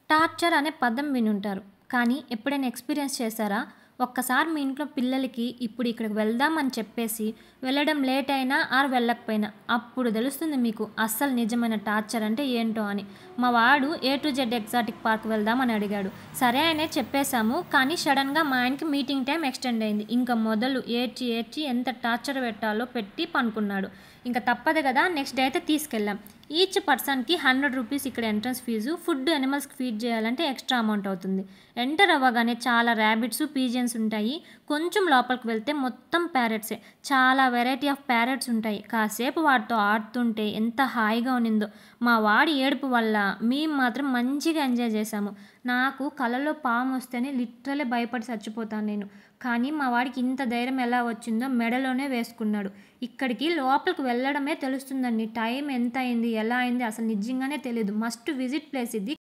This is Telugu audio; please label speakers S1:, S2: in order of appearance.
S1: టార్చర్ అనే పదం వినుంటారు. కానీ ఎప్పుడైనా ఎక్స్‌పీరియన్స్ చేశారా? ఒక్కసారి మీ ఇంట్లో పిల్లలకి ఇప్పుడు ఇక్కడికి వెళ్దాం అని చెప్పేసి, వెళ్ళడం లేట్ అయినా ఆర్ వెళ్ళకపోయినా, అప్పుడు తెలుస్తుంది మీకు అస్సలు నిజమైన టార్చర్ అంటే ఏంటో అని. మా వాడు A to Z exotic park వెళ్దాం అని అడిగాడు. సరే అనే చెప్పేసాము. కానీ సడెన్‌గా మా ఆయనకి మీటింగ్ టైమ్ ఎక్స్‌టెండ్ అయింది. ఇంక మొదలు ఏడ్చి, ఏడ్చి ఎంత టార్చర్ పెట్టాలో పెట్టి పనుకున్నాడు. ఇంక తప్పదు కదా! నెక్స్ట్ డే అయితే తీసుకెళ్ళాం. ఈచ్ పర్సన్‌కి రూ. 100 ఇక్కడ ఎంట్రన్స్ ఫీజు. ఫుడ్ యానిమల్స్‌కి ఫీడ్ చేయాలంటే ఎక్స్‌ట్రా అమౌంట్ అవుతుంది. ఎంటర్ అవ్వగానే చాలా ర్యాబిట్స్, పీజియన్స్ ఉంటాయి. కొంచెం లోపలికి వెళ్తే మొత్తం ప్యారట్సే. చాలా వెరైటీ ఆఫ్ ప్యారట్స్ ఉంటాయి. కాసేపు వాటితో ఆడుతుంటే ఎంత హాయిగా ఉన్నిందో. మా వాడి ఏడుపు వల్ల మేము మాత్రం మంచిగా ఎంజాయ్ చేశాము. నాకు కలలో పామొస్తేనే లిటరల్లీ భయపడి చచ్చిపోతాను నేను. కానీ మా వాడికి ఇంత ధైర్యం ఎలా వచ్చిందో మెడలోనే వేసుకున్నాడు. ఇక్కడికి లోపలికి వెళ్ళడమే తెలుస్తుందండి. టైం ఎంత అయింది, ఎలా అయింది అసలు నిజంగానే తెలీదు. మస్ట్ విజిట్ ప్లేస్ ఇది.